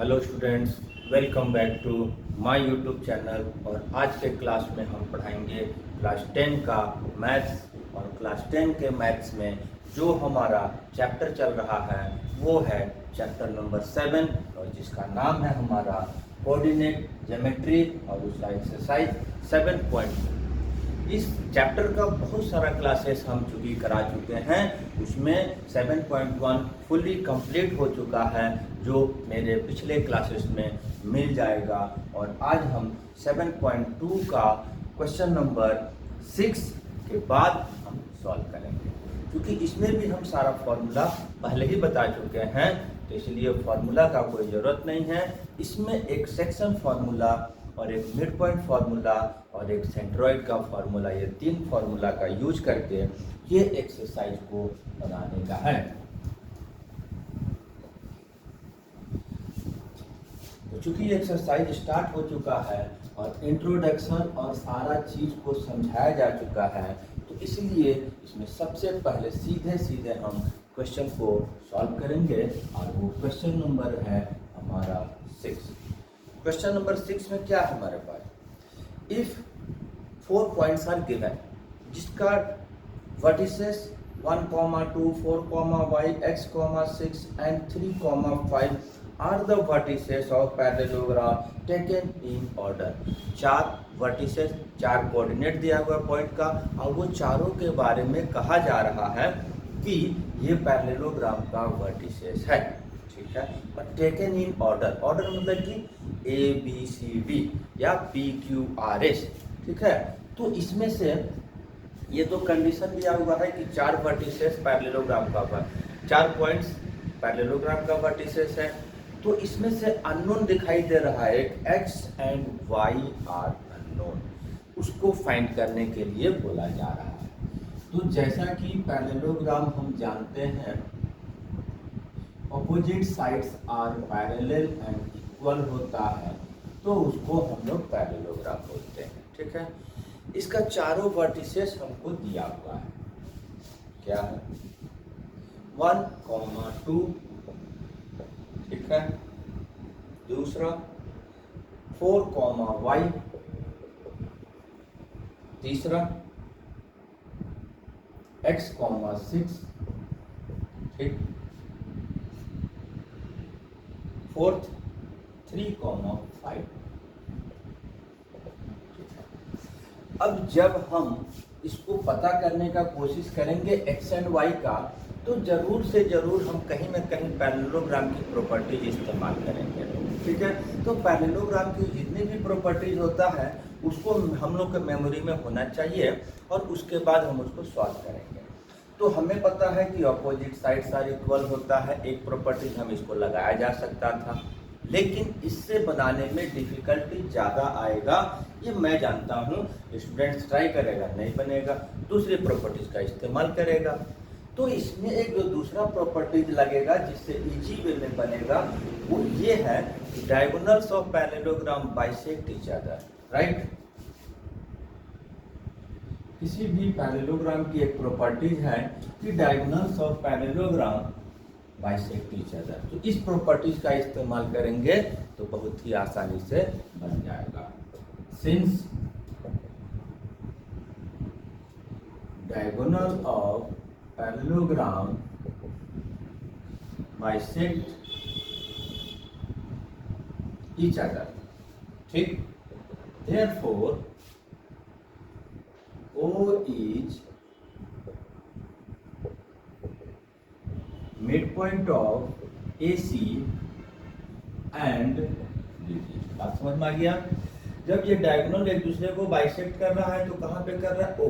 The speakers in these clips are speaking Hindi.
Hello students, welcome back to my YouTube channel. और आज के क्लास में हम पढ़ाएंगे क्लास 10 का मैथ्स। और क्लास 10 के मैथ्स में जो हमारा चैप्टर चल रहा है वो है चैप्टर नंबर 7, और जिसका नाम है हमारा कोऑर्डिनेट ज्योमेट्री, और उसका एक्सरसाइज 7.2। इस चैप्टर का बहुत सारा क्लासेस हम करा चुके हैं। उसमें 7.1 फुल्ली कंप्लीट हो चुका है, जो मेरे पिछले क्लासेस में मिल जाएगा। और आज हम 7.2 का क्वेश्चन नंबर 6 के बाद हम सॉल्व करेंगे, क्योंकि इसमें भी हम सारा फॉर्मूला पहले ही बता चुके हैं, तो इसलिए फॉर्मूला का कोई ज़रूरत नहीं है। इसमें एक सेक्शन फार्मूला और एक मिड पॉइंट फार्मूला और एक सेंट्रॉइड का फार्मूला, ये 3 फार्मूला का यूज करके ये एक्सरसाइज को बनाने का है। तो चूंकि ये एक्सरसाइज स्टार्ट हो चुका है और इंट्रोडक्शन और सारा चीज को समझाया जा चुका है, तो इसलिए इसमें सबसे पहले सीधे हम क्वेश्चन को सॉल्व करेंगे। और वो क्वेश्चन नंबर है हमारा 6। क्वेश्चन नंबर 6 में क्या है हमारे पास, इफ 4 पॉइंट्स आर गिवन, जिसका vertices 1, 2, 4, y, x, 6 and 3, 5 are the vertices of parallelogram taken in order। 4 vertices, 4 coordinate दिया हुआ पॉइंट का, और वो चारों के बारे में कहा जा रहा है कि ये पैरेललोग्राम का वर्टिसेस है, ठीक है। और टेकन इन ऑर्डर, ऑर्डर मतलब कि ABCD या PQRS, ठीक है। तो इसमें से ये तो कंडीशन दिया हुआ है कि 4 वर्टिसेस पैरेललोग्राम का, 4 पॉइंट्स पैरेललोग्राम का वर्टिसेस है। तो इसमें से अननोन दिखाई दे रहा है, x and y are unknown, उसको फाइंड करने के लिए बोला जा रहा है। तो जैसा कि पैरेललोग्राम हम जानते हैं, opposite sides are parallel and equal होता है, तो उसको हम लोग पैरेललोग्राम बोलते हैं, ठीक है। इसका चारों वर्टिसेस हमको दिया हुआ है, क्या है 1, 2, ठीक है। दूसरा 4, y, तीसरा x, 6, ठीक। फोर्थ 3, 5। अब जब हम इसको पता करने का कोशिश करेंगे x एंड y का, तो जरूर से जरूर हम कहीं ना कहीं पैरेललोग्राम की प्रॉपर्टीज इस्तेमाल करेंगे, ठीक है। तो पैरेललोग्राम की जितनी भी प्रॉपर्टीज होता है उसको हम लोग के मेमोरी में होना चाहिए, और उसके बाद हम उसको सॉल्व करेंगे। तो हमें पता है कि अपोजिट साइड्स आर इक्वल होता है, एक प्रॉपर्टीज हम इसको लगाया जा सकता था, लेकिन इससे बनाने में डिफिकल्टी ज़्यादा आएगा, ये मैं जानता हूँ। स्टूडेंट्स ट्राई करेगा, नहीं बनेगा, दूसरी प्रॉपर्टीज का इस्तेमाल करेगा। तो इसमें एक जो दूसरा प्रॉपर्टीज लगेगा जिससे इजी वे में बनेगा, वो ये है कि diagonals of parallelogram bisect each other, right. किसी भी पैरेललोग्राम की एक प्रॉपर्टीज है कि diagonals of parallelogram bisect each other. तो इस प्रॉपर्टीज का इस्तेमाल करेंगे तो बहुत ही आसानी से बन जाएगा। Since diagonal of parallelogram bisect each other, ठीक। Therefore, O is midpoint of AC and BD। बात समझ में आ गया। जब ये डायगोनल एक दूसरे को बाइसेक्ट कर रहा है तो कहाँ पे कर रहा है, O।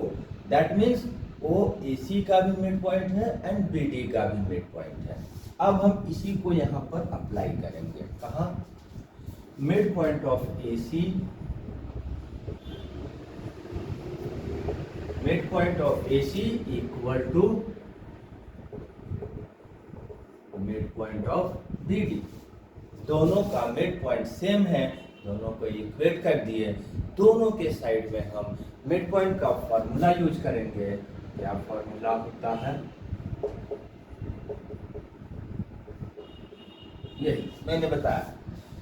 That means O AC का भी मिड पॉइंट है एंड BD का भी मिड पॉइंट है। अब हम इसी को यहाँ पर अप्लाई करेंगे, कहाँ, mid point of AC, mid point of AC equal to mid point of BD। दोनों का मिड पॉइंट सेम है, दोनों को इक्वेट कर दिए। दोनों के साइड में हम मिड पॉइंट का फॉर्मूला यूज करेंगे। क्या फॉर्मूला होता है, यही मैंने बताया,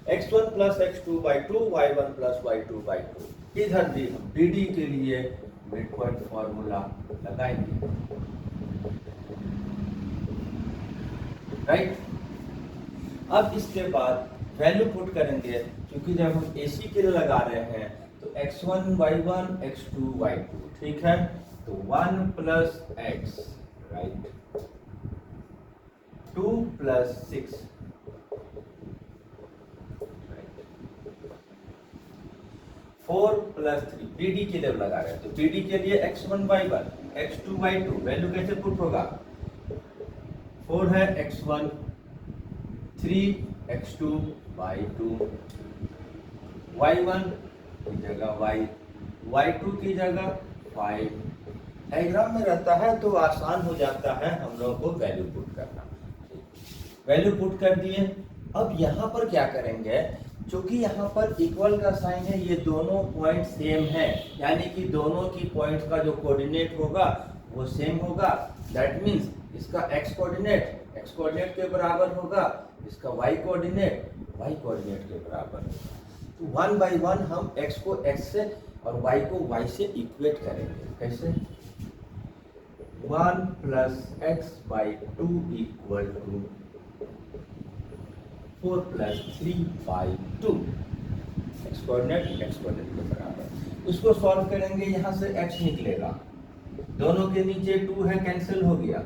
x1 plus x2/2 y1 plus y2/2। इधर भी हम dd के लिए मिड पॉइंट फॉर्मूला लगाएंगे, राइट। अब इसके बाद वैल्यू पुट करेंगे, क्योंकि जब हम AC के लिए लगा रहे हैं तो x1 y1 x2 y2, ठीक है। तो 1 plus x, right, 2 plus 6, 4 plus 3, BD के लिए लगा रहे हैं तो BD के लिए x1 y1 x2 y2 value कैसे पुट होगा? 4 है x1, 3 x2 y2, y1 की जगह y, y2 की जगह 5। डायग्राम में रहता है तो आसान हो जाता है हम लोगों को वैल्यू पुट करना। वैल्यू पुट कर दिए। अब यहाँ पर क्या करेंगे, क्योंकि यहाँ पर इक्वल का साइन है, ये दोनों पॉइंट सेम है, यानी कि दोनों की पॉइंट का जो कोऑर्डिनेट होगा वो सेम होगा। दैट मीन्स इसका x कोऑर्डिनेट के बराबर होगा, इसका y कोऑर्डिनेट के बराबर होगा। तो 1 बाई 1 हम x को x से और y को y से इक्वेट करेंगे। कैसे? 1 plus x/2 equal to 4 plus 3/2। x coordinate के बराबर। इसको सॉल्व करेंगे, यहाँ से x निकलेगा, दोनों के नीचे 2 है, कैंसिल हो गया।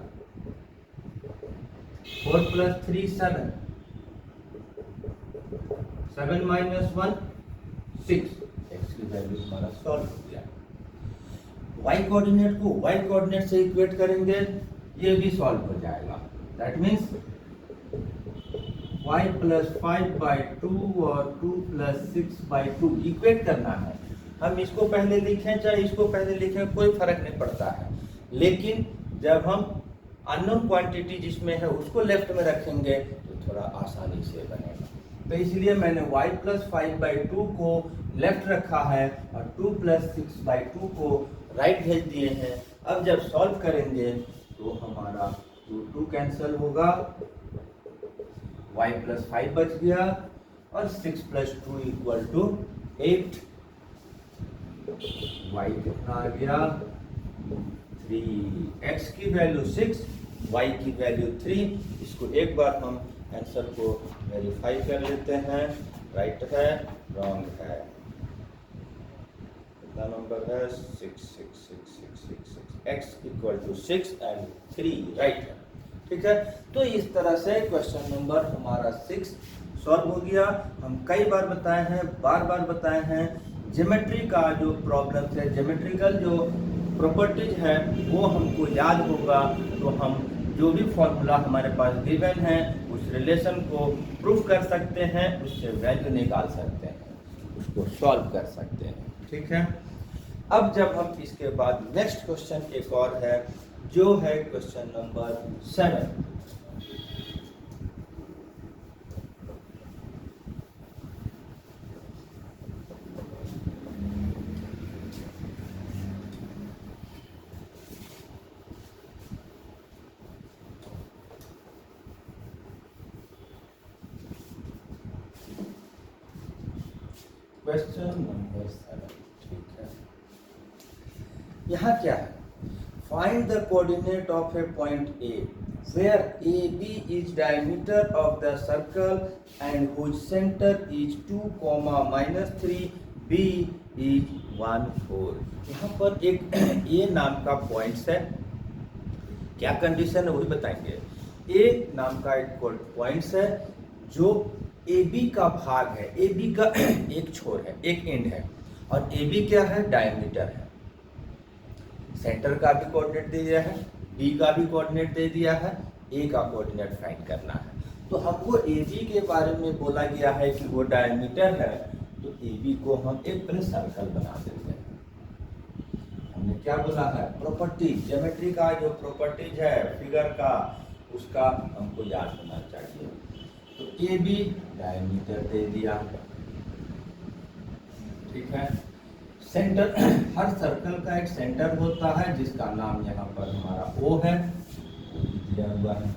4 प्लस 3 7, 7 माइनस 1 6। x की वैल्यू हमारा सॉल्व हो गया। y कोऑर्डिनेट को y कोऑर्डिनेट से इक्वेट करेंगे, ये भी सॉल्व हो जाएगा। दैट मीन्स y प्लस 5/2 और 2 प्लस 6/2 इक्वेट करना है। हम इसको पहले लिखें चाहे इसको पहले लिखें, कोई फर्क नहीं पड़ता है, लेकिन जब हम अननोन क्वांटिटी जिसमें है उसको लेफ्ट में रखेंगे तो थोड़ा आसानी से बनेगा। तो इसलिए मैंने y प्लस 5/2 को लेफ्ट रखा है और 2 प्लस 6/2 को राइट भेज दिए हैं। अब जब सॉल्व करेंगे तो हमारा 2 कैंसिल होगा, y प्लस 5 बच गया और 6 प्लस 2 इक्वल टू 8। y कितना आ गया? 3। x की वैल्यू 6, y की वैल्यू 3। इसको एक बार हम आंसर को वेरीफाई कर लेते हैं, राइट है रॉन्ग है। कितना नंबर है? 6 6 6 6 6 6। x equal to 6 and 3 right है, ठीक है। तो इस तरह से क्वेश्चन नंबर हमारा 6 सॉल्व हो गया। हम कई बार बताए हैं, बार बार बताए हैं, ज्योमेट्री का जो प्रॉब्लम है, ज्योमेट्रिकल जो प्रॉपर्टीज है वो हमको याद होगा तो हम जो भी फॉर्मूला हमारे पास गिवन है उस रिलेशन को प्रूफ कर सकते हैं, उससे वैल्यू निकाल सकते हैं, उसको सॉल्व कर सकते हैं, ठीक है। अब जब हम इसके बाद नेक्स्ट क्वेश्चन एक और है जो है क्वेश्चन नंबर 7। क्वेश्चन नंबर 7, ठीक है। यहाँ क्या है? Find the coordinate of a point A where A B is diameter of the circle and whose centre is 2, -3, B is 1 4। यहाँ पर एक ए नाम का पॉइंट्स है, क्या कंडीशन है वही बताएंगे। ए नाम का एक पॉइंट्स है जो ए बी का भाग है, ए बी का एक छोर है, एक एंड है, और ए बी क्या है? डायमीटर है। सेंटर का भी कोऑर्डिनेट दे दिया है, बी का भी कोऑर्डिनेट दे दिया है, ए का कोऑर्डिनेट फाइंड करना है। तो हमको ए बी के बारे में बोला गया है कि वो डायमीटर है, तो ए बी को हम एक पहले सर्कल बना देते हैं। हमने क्या बोला है? प्रॉपर्टीज, ज्योमेट्री का जो प्रॉपर्टीज है फिगर का, उसका हमको याद होना चाहिए। तो ए बी डायमीटर दे दिया, ठीक है। सेंटर, हर सर्कल का एक सेंटर होता है जिसका नाम यहाँ पर हमारा ओ है, दिया हुआ है।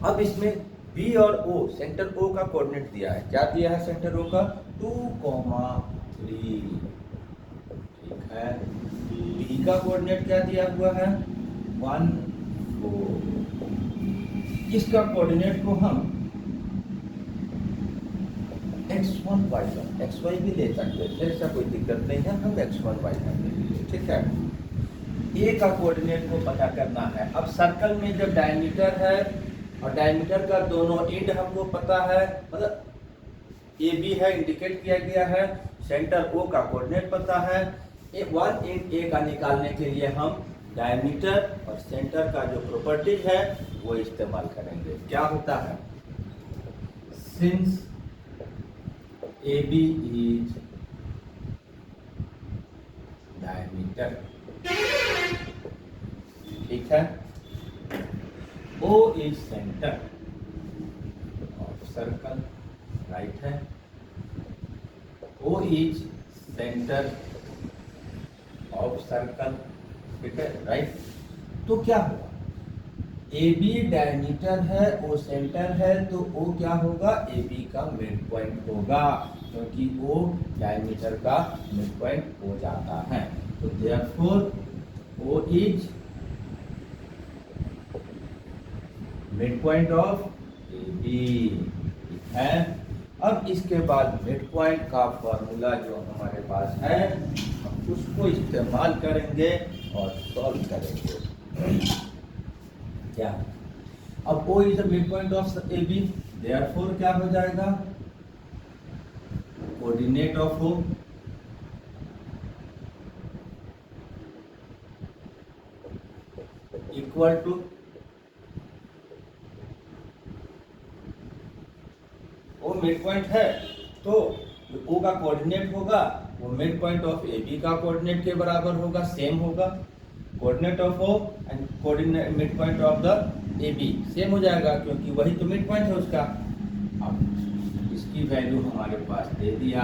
अब इसमें बी और ओ, सेंटर ओ का कोऑर्डिनेट दिया है, क्या दिया है सेंटर ओ का 2,3, ठीक है। बी का कोऑर्डिनेट क्या दिया हुआ है 1, 4। इसका कोऑर्डिनेट को हम x1 y1 xy भी ले सकते हैं, ऐसा कोई दिक्कत नहीं है, हम x1 y1 ले लीजिए, ठीक है। ए का कोऑर्डिनेट को पता करना है। अब सर्कल में जब डायमीटर है और डायमीटर का दोनों एंड हमको पता है, मतलब ए बी है इंडिकेट किया गया है, सेंटर ओ का कोऑर्डिनेट पता है, वन एंड ए का निकालने के लिए हम डायमीटर और सेंटर का जो प्रॉपर्टीज है वो इस्तेमाल करेंगे। क्या होता है, since A B is diameter, ठीक है, O is centre of circle, right है, O is centre of circle, ठीक है, राइट। तो क्या हुआ, ए बी डायमीटर है, ओ सेंटर है, तो ओ क्या होगा ए बी का मिड पॉइंट होगा, क्योंकि ओ डायमीटर का मिड पॉइंट हो जाता है। तो therefore O is mid point of A B, ठीक है। अब इसके बाद मिड पॉइंट का फॉर्मूला जो हमारे पास है हम उसको इस्तेमाल करेंगे और सॉल्व करेंगे। क्या, अब O is the mid point of A B, therefore क्या हो जाएगा, coordinate of O equal to O mid point है, तो जो O का कोऑर्डिनेट होगा वो mid point of A B का कोऑर्डिनेट के बराबर होगा, सेम होगा। Coordinate of O and coordinate mid point of the A B same हो जाएगा, क्योंकि वही तो मिड पॉइंट है उसका। अब इसकी वैल्यू हमारे पास दे दिया,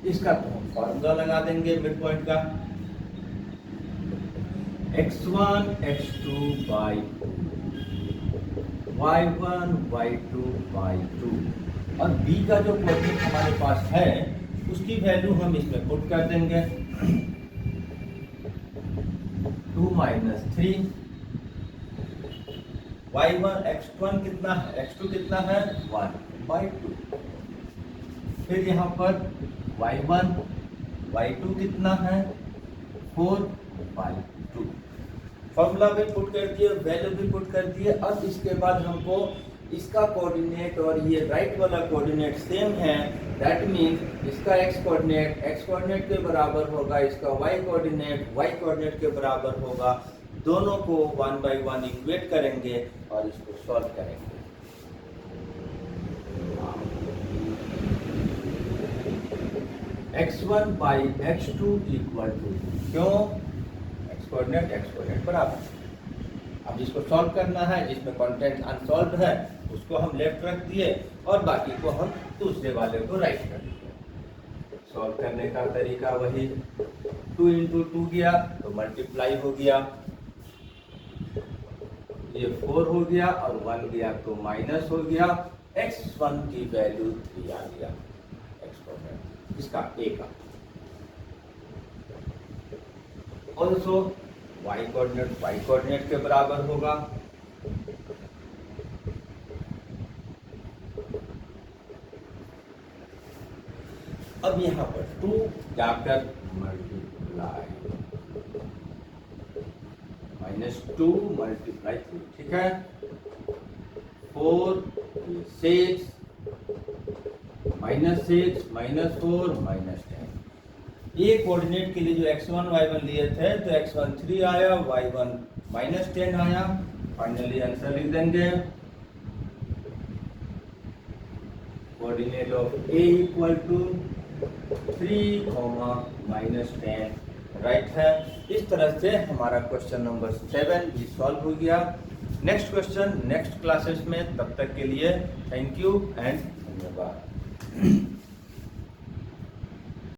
इसका तो हम फॉर्मूला लगा देंगे मिड पॉइंट का, x1 x2 by y1 y2 by 2, और b का जो कोऑर्डिनेट हमारे पास है उसकी वैल्यू हम इसमें पुट कर देंगे, 2 - 3 y1 x1 कितना है, x2 कितना है 1 by 2, फिर यहाँ पर y1 y2 कितना है 4 by 2, फॉर्मूला भी पुट कर दिए, वैल्यू भी पुट कर दिए। अब इसके बाद हमको इसका कोऑर्डिनेट और ये राइट वाला कोऑर्डिनेट सेम है, दैट मीन्स इसका x कोऑर्डिनेट के बराबर होगा, इसका y कोऑर्डिनेट के बराबर होगा। दोनों को 1 by 1 इक्वेट करेंगे और इसको सॉल्व करेंगे। x1 by x2 equal to, क्यों, x कोऑर्डिनेट बराबर। अब इसको सॉल्व करना है, जिसमें कंटेंट अनसॉल्व है उसको हम लेफ्ट रख दिए और बाकी को हम दूसरे वाले को राइट कर दिए। सॉल्व करने का तरीका वही, 2 × 2 गया तो मल्टीप्लाई हो गया, ये 4 हो गया और 1 गया तो माइनस हो गया, x1 की वैल्यू 3 आ गया, x कोऑर्डिनेट इसका a का। ऑल्सो y कोऑर्डिनेट के बराबर होगा, अब यहाँ पर 2 जाकर मल्टीप्लाई, -2 × 3, ठीक है, 4 6 -6 -4 -10। ये कोऑर्डिनेट के लिए जो x1 y1 लिए थे तो x1 3 आया, y1 -10 आया। फाइनली आंसर लिख देंगे, coordinate of a equal to 3, -10, right है। इस तरह से हमारा क्वेश्चन नंबर 7 भी सॉल्व हो गया। नेक्स्ट क्वेश्चन नेक्स्ट क्लासेस में, तब तक के लिए थैंक यू एंड धन्यवाद।